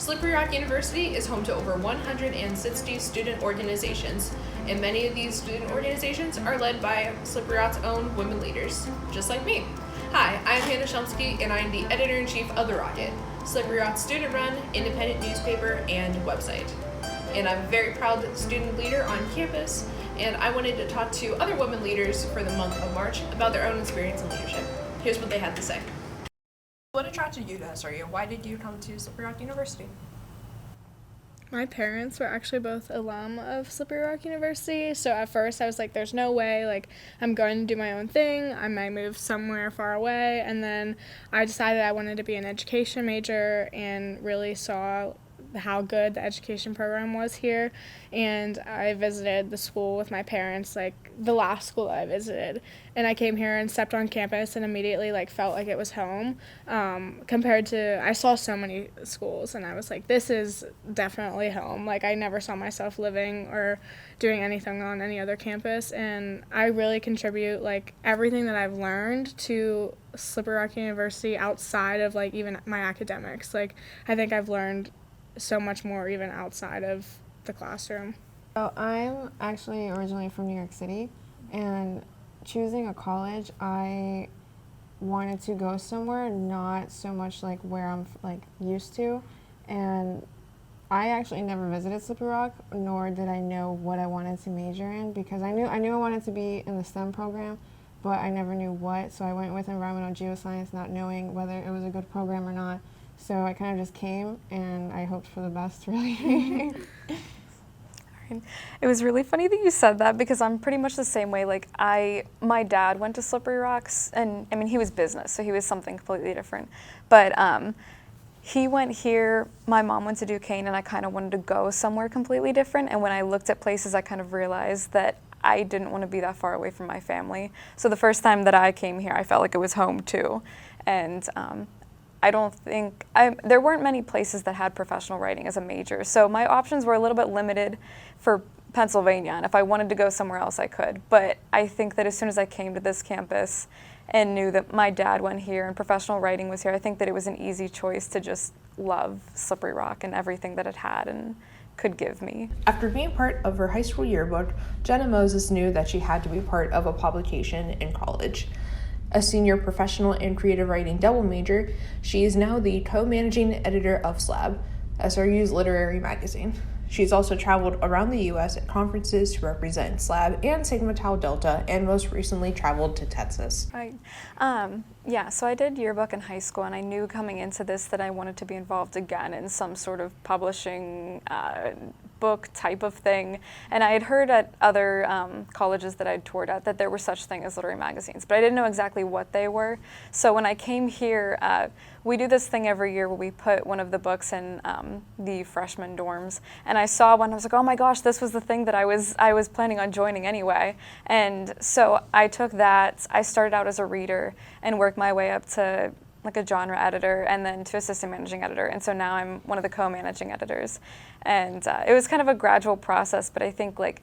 Slippery Rock University is home to over 160 student organizations, and many of these student organizations are led by Slippery Rock's own women leaders, just like me. Hi, I'm Hannah Shumsky, and I'm the editor-in-chief of The Rocket, Slippery Rock's student-run, independent newspaper and website. And I'm a very proud student leader on campus, and I wanted to talk to other women leaders for the month of March about their own experience in leadership. Here's what they had to say. What attracted you to SRU? Why did you come to Slippery Rock University? My parents were actually both alum of Slippery Rock University, so at first I was like, there's no way, like, I'm going to do my own thing, I might move somewhere far away, and then I decided I wanted to be an education major and really saw how good the education program was here, and I visited the school with my parents, like the last school I visited, and I came here and stepped on campus and immediately like felt like it was home, compared to, I saw so many schools and I was like, this is definitely home. Like, I never saw myself living or doing anything on any other campus, and I really contribute like everything that I've learned to Slippery Rock University outside of like even my academics. Like, I think I've learned so much more even outside of the classroom. So I'm actually originally from New York City, and choosing a college, I wanted to go somewhere not so much like where I'm like used to, and I actually never visited Slippery Rock, nor did I know what I wanted to major in, because I knew I wanted to be in the STEM program, but I never knew what, so I went with environmental geoscience not knowing whether it was a good program or not. So I kind of just came, and I hoped for the best, really. It was really funny that you said that, because I'm pretty much the same way. Like, my dad went to Slippery Rocks, and I mean, he was business, so he was something completely different. But he went here, my mom went to Duquesne, and I kind of wanted to go somewhere completely different. And when I looked at places, I kind of realized that I didn't want to be that far away from my family. So the first time that I came here, I felt like it was home too. And I don't think, there weren't many places that had professional writing as a major, so my options were a little bit limited for Pennsylvania, and if I wanted to go somewhere else, I could. But I think that as soon as I came to this campus and knew that my dad went here and professional writing was here, I think that it was an easy choice to just love Slippery Rock and everything that it had and could give me. After being part of her high school yearbook, Jenna Moses knew that she had to be part of a publication in college. A senior professional and creative writing double major, she is now the co-managing editor of SLAB, SRU's literary magazine. She's also traveled around the U.S. at conferences to represent SLAB and Sigma Tau Delta, and most recently traveled to Texas. Right. Yeah, so I did yearbook in high school, and I knew coming into this that I wanted to be involved again in some sort of publishing book type of thing. And I had heard at other colleges that I'd toured at that there were such things as literary magazines, but I didn't know exactly what they were. So when I came here, we do this thing every year where we put one of the books in the freshman dorms, and I saw one, I was like, oh my gosh, this was the thing that I was planning on joining anyway. And so I took that, I started out as a reader and worked my way up to like a genre editor and then to assistant managing editor, and so now I'm one of the co-managing editors. And it was kind of a gradual process, but I think like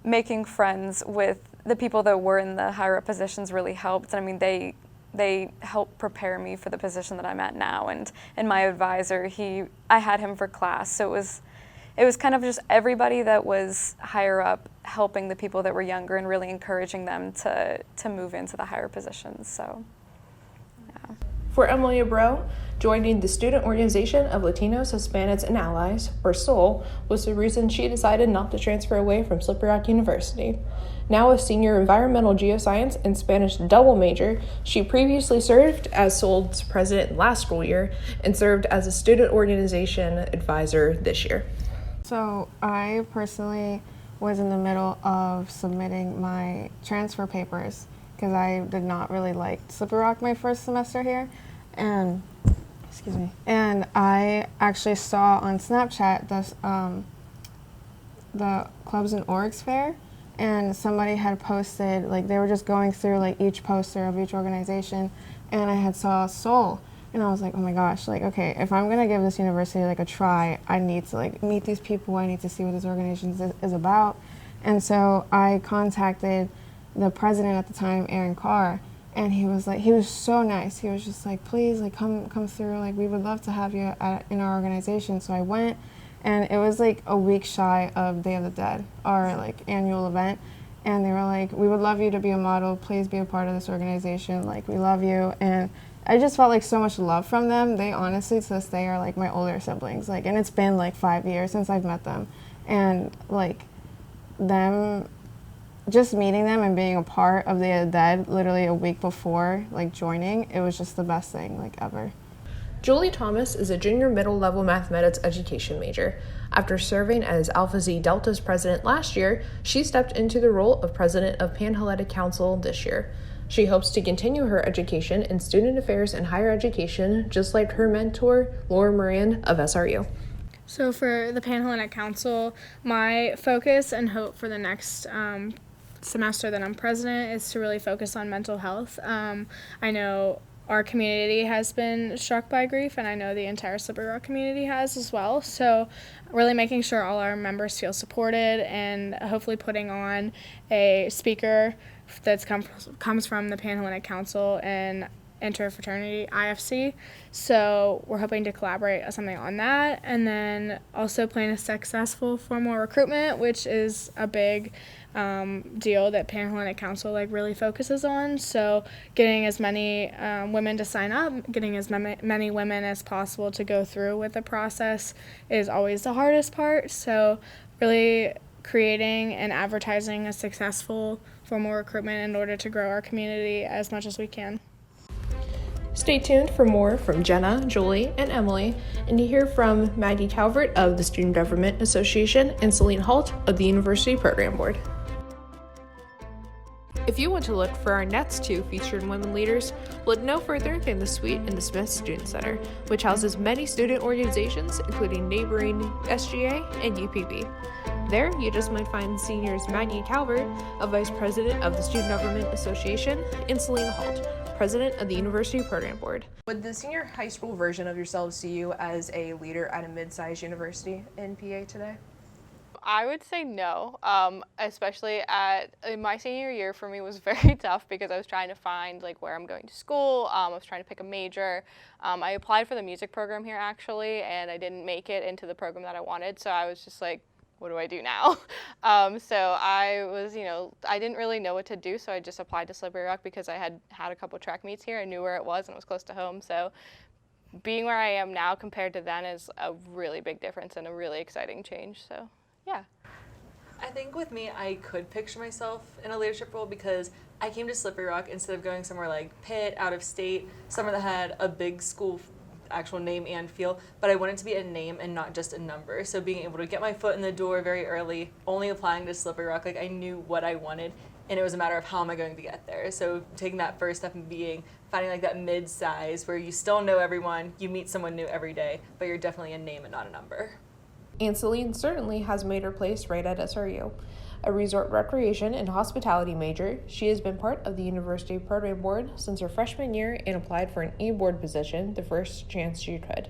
making friends with the people that were in the higher up positions really helped. And I mean, they helped prepare me for the position that I'm at now, and my advisor, I had him for class, so it was kind of just everybody that was higher up helping the people that were younger and really encouraging them to move into the higher positions. So yeah. For Emily ABREU, joining the Student Organization of Latinos, Hispanics and Allies, or SOL, was the reason she decided not to transfer away from Slippery Rock University. Now a senior environmental geoscience and Spanish double major, she previously served as SOL's president last school year and served as a student organization advisor this year. So I personally was in the middle of submitting my transfer papers because I did not really like Slippery Rock my first semester here, and and I actually saw on Snapchat this the Clubs and Orgs Fair, and somebody had posted, like, they were just going through like each poster of each organization, and I had saw SOL, and I was like, oh my gosh, like, okay, if I'm gonna give this university like a try, I need to like meet these people, I need to see what this organization is about. And so I contacted the president at the time, Aaron Carr, And he was so nice. He was just like, please, like, come through. Like, we would love to have you in our organization. So I went, and it was like a week shy of Day of the Dead, our like annual event. And they were like, we would love you to be a model. Please be a part of this organization. Like, we love you. And I just felt like so much love from them. They honestly, to this day, are like my older siblings. Like, and it's been like 5 years since I've met them. And like them, just meeting them and being a part of the Dead literally a week before like joining, it was just the best thing like ever. Julie Thomas is a junior middle level mathematics education major. After serving as Alpha Xi Delta's president last year, she stepped into the role of president of Panhellenic Council this year. She hopes to continue her education in student affairs and higher education, just like her mentor, Laura Moran of SRU. So for the Panhellenic Council, my focus and hope for the next semester that I'm president is to really focus on mental health. I know our community has been struck by grief, and I know the entire Slippery Rock community has as well. So really making sure all our members feel supported, and hopefully putting on a speaker that comes from the Panhellenic Council and Interfraternity IFC. So we're hoping to collaborate on something on that, and then also plan a successful formal recruitment, which is a big deal that Panhellenic Council like really focuses on. So getting as many women to sign up, getting as many women as possible to go through with the process is always the hardest part. So really creating and advertising a successful formal recruitment in order to grow our community as much as we can. Stay tuned for more from Jenna, Julie, and Emily, and to hear from Maggie Calvert of the Student Government Association and CELINE HALT of the University Program Board. If you want to look for our next 2 featured women leaders, look no further than the suite in the Smith Student Center, which houses many student organizations, including neighboring SGA and UPB. There, you just might find seniors Maggie Calvert, a vice president of the Student Government Association, and CELINE HALT, president of the University Program Board. Would the senior high school version of yourselves see you as a leader at a mid-sized university in PA today? I would say no, especially in my senior year for me was very tough because I was trying to find like where I'm going to school. I was trying to pick a major. I applied for the music program here actually, and I didn't make it into the program that I wanted, so I was just like, what do I do now? So I was, I didn't really know what to do, so I just applied to Slippery Rock because I had a couple track meets here. I knew where it was and it was close to home, so being where I am now compared to then is a really big difference and a really exciting change, so. Yeah. I think with me, I could picture myself in a leadership role because I came to Slippery Rock instead of going somewhere like Pitt, out of state, somewhere that had a big school actual name and feel, but I wanted to be a name and not just a number. So being able to get my foot in the door very early, only applying to Slippery Rock, like I knew what I wanted, and it was a matter of how am I going to get there. So taking that first step and finding like that mid-size where you still know everyone, you meet someone new every day, but you're definitely a name and not a number. And CELINE certainly has made her place right at SRU. A resort recreation and hospitality major, she has been part of the University Program Board since her freshman year and applied for an e-board position the first chance she could.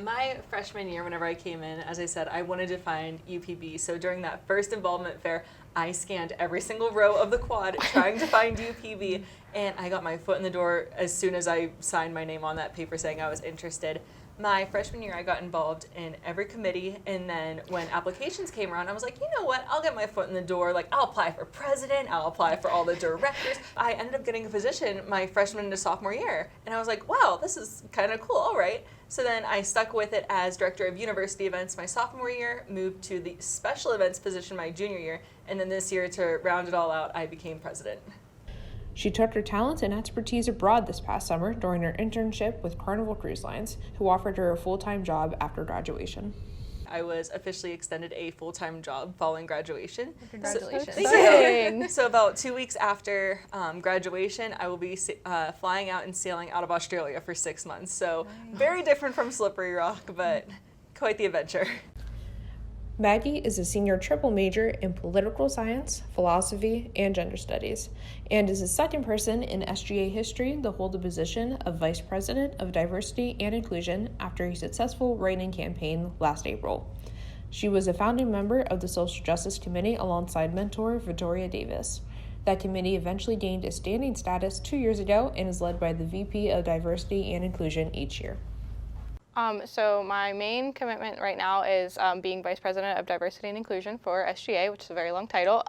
My freshman year, whenever I came in, as I said, I wanted to find UPB. So during that first involvement fair, I scanned every single row of the quad trying to find UPB, and I got my foot in the door as soon as I signed my name on that paper saying I was interested. My freshman year, I got involved in every committee, and then when applications came around, I was like, you know what, I'll get my foot in the door. Like, I'll apply for president, I'll apply for all the directors. I ended up getting a position my freshman to sophomore year, and I was like, wow, this is kind of cool, all right. So then I stuck with it as director of university events my sophomore year, moved to the special events position my junior year, and then this year, to round it all out, I became president. She took her talents and expertise abroad this past summer during her internship with Carnival Cruise Lines, who offered her a full-time job after graduation. I was officially extended a full-time job following graduation. Congratulations. So about 2 weeks after graduation, I will be flying out and sailing out of Australia for 6 months. So very different from Slippery Rock, but quite the adventure. Maggie is a senior triple major in political science, philosophy, and gender studies, and is the second person in SGA history to hold the position of Vice President of Diversity and Inclusion after a successful write-in campaign last April. She was a founding member of the Social Justice Committee alongside mentor Victoria Davis. That committee eventually gained a standing status 2 years ago and is led by the VP of Diversity and Inclusion each year. So my main commitment right now is being Vice President of Diversity and Inclusion for SGA, which is a very long title.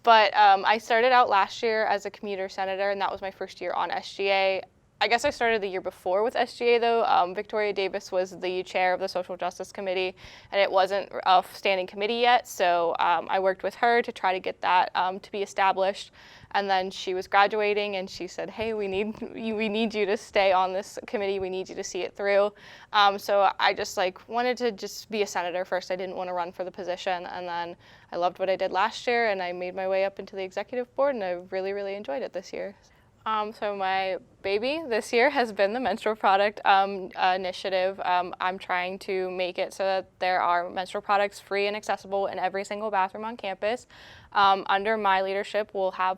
But I started out last year as a commuter senator, and that was my first year on SGA. I guess I started the year before with SGA though. Victoria Davis was the chair of the Social Justice Committee, and it wasn't a standing committee yet, so I worked with her to try to get that to be established. And then she was graduating and she said, hey, we need you to stay on this committee, we need you to see it through. So I just wanted to just be a senator first. I didn't want to run for the position, and then I loved what I did last year and I made my way up into the executive board, and I really, really enjoyed it this year. So my baby this year has been the menstrual product initiative. I'm trying to make it so that there are menstrual products free and accessible in every single bathroom on campus. Under my leadership, we'll have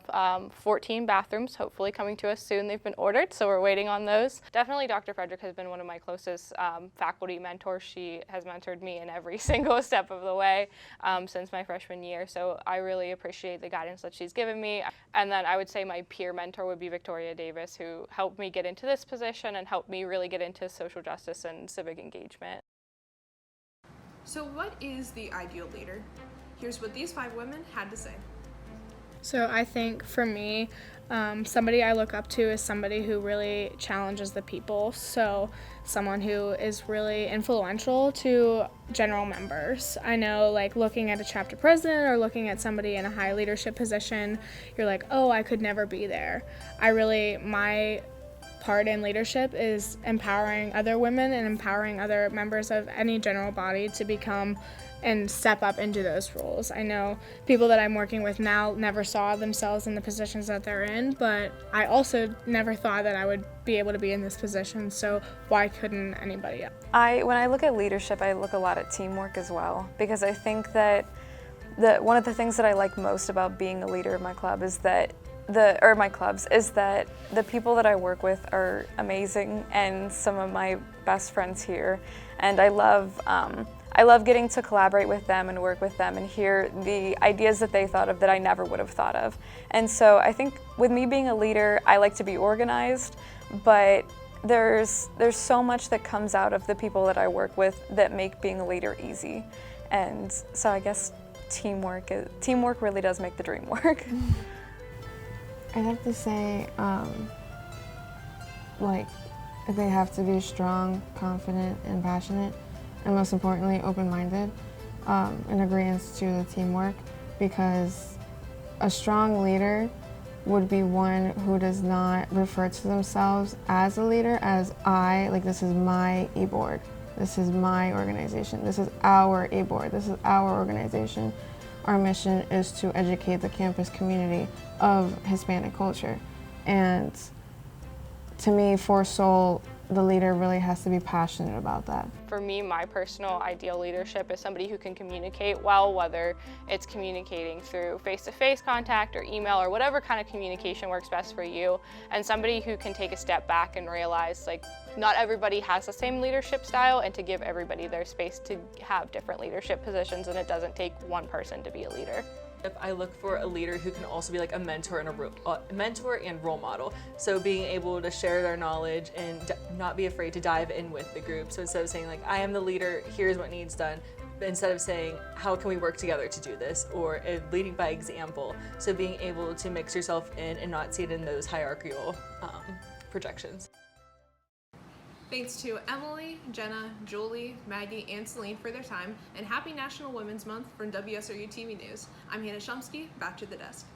14 bathrooms hopefully coming to us soon. They've been ordered, so we're waiting on those. Definitely Dr. Frederick has been one of my closest faculty mentors. She has mentored me in every single step of the way since my freshman year, so I really appreciate the guidance that she's given me. And then I would say my peer mentor would be Victoria Davis, who helped me get into this position and helped me really get into social justice and civic engagement. So what is the ideal leader? Here's what these 5 women had to say. So I think for me, somebody I look up to is somebody who really challenges the people. So someone who is really influential to general members. I know, looking at a chapter president or looking at somebody in a high leadership position, you're like, oh, I could never be there. My part in leadership is empowering other women and empowering other members of any general body to become and step up into those roles. I know people that I'm working with now never saw themselves in the positions that they're in, but I also never thought that I would be able to be in this position, so why couldn't anybody else? When I look at leadership, I look a lot at teamwork as well, because I think that one of the things that I like most about being a leader of my club is that my clubs is that the people that I work with are amazing and some of my best friends here, and I love getting to collaborate with them and work with them and hear the ideas that they thought of that I never would have thought of. And so I think with me being a leader, I like to be organized, but there's so much that comes out of the people that I work with that make being a leader easy. And so I guess teamwork really does make the dream work. I'd have to say, they have to be strong, confident, and passionate, and most importantly, open-minded, in agreement to the teamwork, because a strong leader would be one who does not refer to themselves as a leader, as this is my e-board, this is my organization, this is our e-board, this is our organization. Our mission is to educate the campus community of Hispanic culture. And to me, for Soul, the leader really has to be passionate about that. For me, my personal ideal leadership is somebody who can communicate well, whether it's communicating through face-to-face contact or email or whatever kind of communication works best for you, and somebody who can take a step back and realize not everybody has the same leadership style, and to give everybody their space to have different leadership positions, and it doesn't take one person to be a leader. I look for a leader who can also be a mentor and role model. So being able to share their knowledge and not be afraid to dive in with the group. So instead of saying I am the leader, here's what needs done, instead of saying how can we work together to do this, or leading by example. So being able to mix yourself in and not see it in those hierarchical projections. Thanks to Emily, Jenna, Julie, Maggie, and Celine for their time, and happy National Women's Month from WSRU-TV News. I'm Hannah Shumsky, back to the desk.